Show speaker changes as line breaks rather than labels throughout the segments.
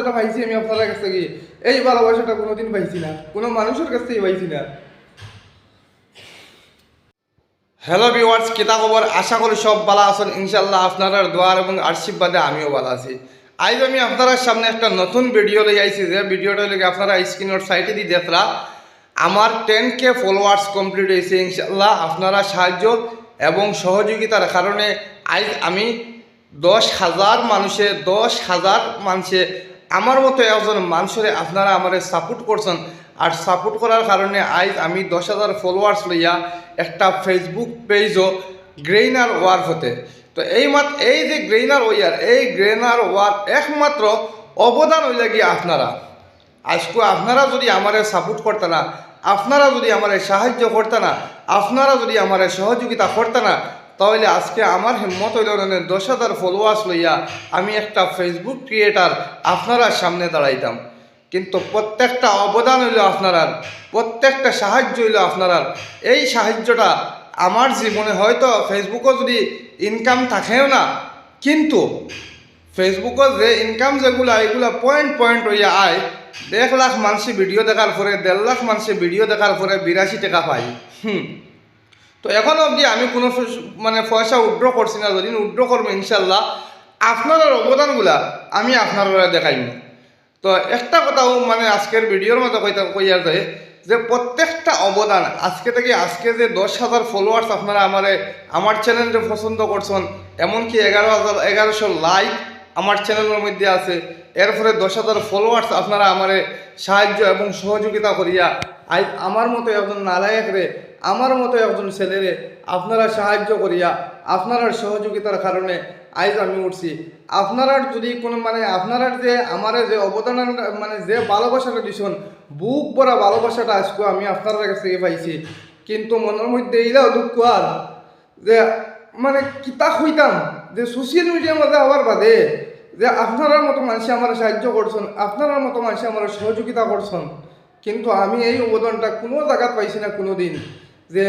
পাইছি আমি আপনার কাছ থেকে, এই ভালোবাসাটা কোনোদিন পাইছি না, কোনো মানুষের কাছ থেকে পাইছি না। হ্যালো ভিউয়ার্স, কিতা খবর? আশা করি সব ভালো আছেন ইনশাল্লাহ। আপনার দোয়ার এবং আশীর্বাদে আমিও ভালো আছি। আজ আমি আপনার সামনে একটা নতুন ভিডিও লই আইছি, যে ভিডিওটা লেগে আপনারা স্ক্রিনের সাইটে দিয়ে দেখরা আমার 10K ফলোয়ার্স কমপ্লিট হয়েছে ইনশাল্লাহ। আপনারা সাহায্য এবং সহযোগিতার কারণে আজ আমি 10,000 মানুষে আমার মতো একজন মানুষের আপনারা আমার সাপোর্ট করছেন। আর সাপোর্ট করার কারণে আজ আমি 10,000 ফলোয়ার্স লইয়া একটা ফেসবুক পেজও গ্রেইনার ওয়ার হতে। তো এই যে গ্রেইনার ওয়ার একমাত্র অবদান হইলে গিয়ে আপনারা। আজকে আপনারা যদি আমারে সাপোর্ট করতে না, আপনারা যদি আমারে সাহায্য করতে না, আপনারা যদি আমারে সহযোগিতা করতে না, তাহলে আজকে আমার হিম্মত হইল না 10,000 ফলোয়ার্স লইয়া আমি একটা ফেসবুক ক্রিয়েটার আপনারা সামনে দাঁড়াইতাম। কিন্তু প্রত্যেকটা অবদান হইল আপনার, প্রত্যেকটা সাহায্য হইল আপনার। এই সাহায্যটা আমার জীবনে হয়তো ফেসবুকও যদি ইনকাম থাকেও না, কিন্তু ফেসবুকত যে ইনকাম যেগুলো এগুলো পয়েন্ট হইয়া আয়। 1 লাখ মানুষে ভিডিও দেখার পরে, 1.5 লাখ মানুষে ভিডিও দেখার পরে 82 টাকা পাই। তো এখন অবধি আমি কোনো পয়সা উইথড্র করছি না। যদি উইথড্র করবো ইনশাল্লাহ আপনার অবদানগুলা আমি আপনারা দেখাইম। তো একটা কথাও আজকের ভিডিওর মতো কইয়া যায় যে প্রত্যেকটা অবদান আজকে থেকে, আজকে যে 10,000 ফলোয়ার্স আপনারা আমার চ্যানেলটা পছন্দ করছেন, এমনকি 11,000 লাইক আমার চ্যানেলের মধ্যে আছে। এরপরে 10,000 ফলোয়ার্স আপনারা আমারে সাহায্য এবং সহযোগিতা করিয়া আজ আমার মতো একজন নালায়ক রে, আমার মতো একজন ছেলেরে আপনারা সাহায্য করিয়া আপনার সহযোগিতার কারণে আজ আমি উঠছি। আপনারা যদি কোনো আপনারা যে আমার যে অবদান যে ভালোবাসাটা দিছেন, বুক ভরা ভালোবাসাটা আজকে আমি আপনার কাছ থেকে পাইছি। কিন্তু মনের মধ্যে এইটাও দুঃখ আর যে কিতা হইতাম যে সোশ্যাল মিডিয়ার মধ্যে আবার বাদে যে আপনার মতো মানুষ আমার সাহায্য করছেন, আপনার মতো মানুষ আমার সহযোগিতা করছেন, কিন্তু আমি এই অবদানটা কোনো জায়গাত পাইছি না কোনো দিন। যে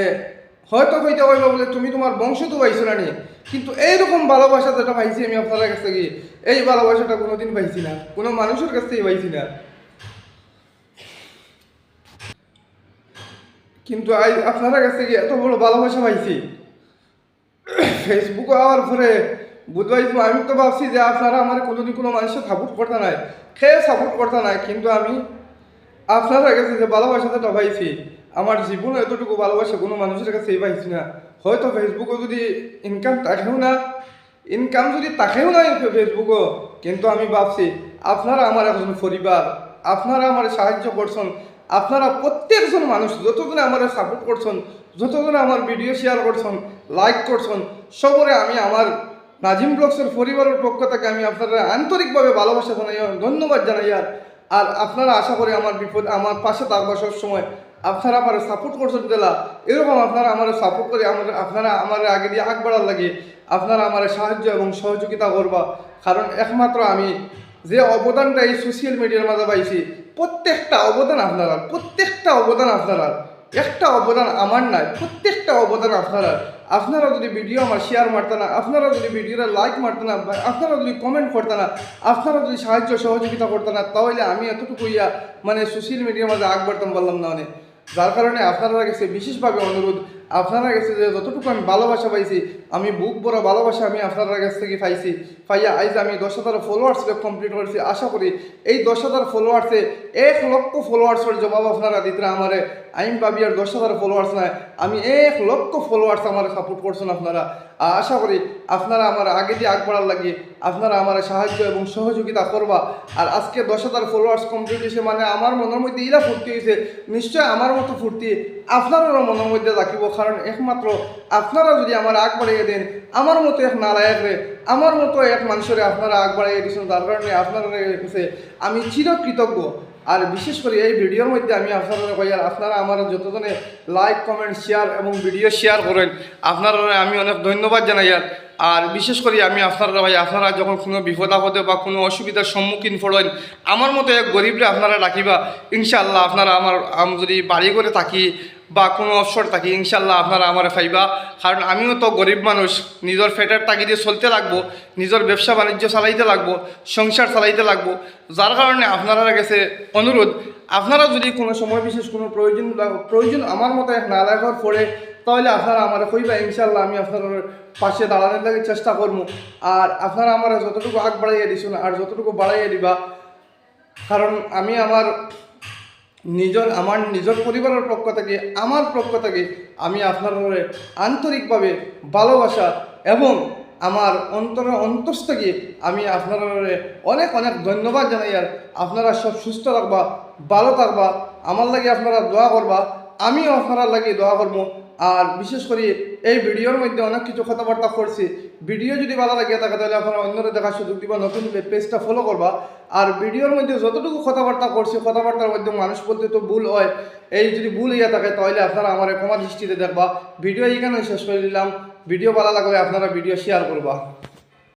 হয়তো হইতে হইব বলে তুমি তোমার বংশ তো পাইছো না নি, কিন্তু এইরকম ভালোবাসা যেটা পাইছি আমি আপনার কাছ থেকে, এই ভালোবাসাটা কোনোদিন পাইছি না, কোনো মানুষের কাছ থেকে পাইছি না। কিন্তু আজ আপনার কাছ থেকে এত বড় ভালোবাসা পাইছি ফেসবুকে আওয়ার পরে বুঝবাইছি। আমি তো ভাবছি যে আপনারা আমার কোনোদিন কোনো মানুষের সাপোর্ট করতে নাই, খেয়ে সাপোর্ট করতে নাই, কিন্তু আমি আপনার কাছে যে ভালোবাসাটা পাইছি, আমার জীবনে এতটুকু ভালোবাসা কোনো মানুষের কাছেই পাইছি না। হয়তো ফেসবুকে যদি ইনকাম থাকেও না ফেসবুকও, কিন্তু আমি ভাবছি আপনারা আমার একজন পরিবার, আপনারা আমার সাহায্য করছেন। আপনারা প্রত্যেকজন মানুষ যতজনে আমার সাপোর্ট করছেন, যতজনে আমার ভিডিও শেয়ার করছেন, লাইক করছেন, সবরে আমি আমার নাজিম ব্লগসের পরিবারের পক্ষ থেকে আমি আপনারা আন্তরিকভাবে ভালোবাসা জানাই, ধন্যবাদ জানাই। আর আপনারা আশা করি আমার বিপদ আমার পাশে থাকবা সবসময়। আপনারা আমার সাপোর্ট করছেন দিলা, এরকম আপনারা আমার সাপোর্ট করে আপনারা আমার আগে দিয়ে আগ বাড়ার লাগে, আপনারা আমার সাহায্য এবং সহযোগিতা করবা। কারণ একমাত্র আমি যে অবদানটা এই সোশ্যাল মিডিয়ার মাঝে পাইছি, প্রত্যেকটা অবদান আপনারা, একটা অবদান আমার নাই, প্রত্যেকটা অবদান আপনারা যদি ভিডিও আমার শেয়ার মারতে না, আপনারা যদি ভিডিওটা লাইক মারতে না, আপনারা যদি কমেন্ট করতে না, আপনারা যদি সাহায্য সহযোগিতা করতে না, তাহলে আমি এতটুকু সোশ্যাল মিডিয়ার মাঝে আগ বাড়তাম বললাম না। যার কারণে আপনারা কাছে বিশেষভাবে অনুরোধ, আপনারা কাছে যে যতটুকু আমি ভালোবাসা পাইছি, আমি বুক ভরা ভালোবাসা আমি আপনার কাছ থেকে পাইয়া আজ আমি 10,000 ফলোয়ার্স কমপ্লিট করেছি। আশা করি এই 10,000 ফলোয়ার্সে 1 লক্ষ ফলোয়ার্সের জবাব আপনারা দিতে আমারে আমি পাবি। আর 10,000 ফলোয়ার্স নাই, আমি 1 লক্ষ ফলোয়ার্স আমার সাপোর্ট করছেন আপনারা। আশা করি আপনারা আমার আগে দিয়ে আগ বাড়ার লাগে, আপনারা আমার সাহায্য এবং সহযোগিতা করবা। আর আজকে 10,000 ফলোয়ার্স কমপ্লিট হয়েছে আমার মনের মধ্যে ইরা ফুর্তি হয়েছে, নিশ্চয় আমার মতো ফুর্তি আপনারও মনের মধ্যে রাখিব। কারণ একমাত্র আপনারা যদি আমার আগ বাড়িয়ে দেন, আমার মতো এক নালায়করে, আমার মতো এক মানুষের আপনারা আগ বাড়িয়ে দিচ্ছেন, তার কারণে আপনারা কাছে আমি চিরকৃতজ্ঞ। আর বিশেষ করে এই ভিডিওর মধ্যে আমি আপনারা কই, আর আপনারা আমার যতজনে লাইক কমেন্ট শেয়ার এবং ভিডিও শেয়ার করেন, আপনারা আমি অনেক ধন্যবাদ জানাই। আর বিশেষ করে আমি আপনারা যখন কোনো বিপদ আপদে বা কোনো অসুবিধার সম্মুখীন পড়েন, আমার মতো এক গরিবরে আপনারা রাখিবা ইনশাআল্লাহ। আপনারা আমার যদি বাড়ি করে থাকি বা কোনো অবসর থাকি ইনশাল্লাহ আপনারা আমার পাইবা। কারণ আমিও তো গরিব মানুষ, নিজের পেটের তাগিদে চলতে লাগবো, নিজের ব্যবসা বাণিজ্য চালাইতে লাগবো, সংসার চালাইতে লাগবো। যার কারণে আপনারা কাছে অনুরোধ, আপনারা যদি কোনো সময় বিশেষ কোনো প্রয়োজন আমার মতো এক না লাগার পরে, তাহলে আপনারা আমার কইবা, ইনশাল্লাহ আমি আপনার পাশে দাঁড়ানোর লাগে চেষ্টা করবো। আর আপনারা আমার যতটুকু আগ বাড়াইয়া দিছেন আর যতটুকু বাড়াইয়া দিবা, কারণ আমি আমার নিজের পরিবারের পক্ষ থেকে, আমার পক্ষ থেকে আমি আপনার আন্তরিকভাবে ভালোবাসা এবং আমার অন্তস্থ থেকে আমি আপনার অনেক অনেক ধন্যবাদ জানাই। আর আপনারা সব সুস্থ থাকবা, ভালো থাকবা, আমার লাগে আপনারা দোয়া করবা, আমিও আপনারা লাগে দোয়া করবো। আর বিশেষ করে এই ভিডিওর মধ্যে অনেক কিছু কথাবার্তা করছি, ভিডিও যদি ভালো লাগে থাকে তাহলে আপনারা অন্যরা দেখার সুযোগ দিবা, নতুন পেজটা ফলো করবা। আর ভিডিওর মধ্যে যতটুকু কথাবার্তা করছি, কথাবার্তার মধ্যে মানুষ বলতে তো ভুল হয়, এই যদি ভুল হইয়া থাকে তাহলে আপনারা আমার ক্ষমা দৃষ্টিতে দেখবা। ভিডিও এখানে শেষ করে দিলাম। ভিডিও ভালো লাগলে আপনারা ভিডিও শেয়ার করবা।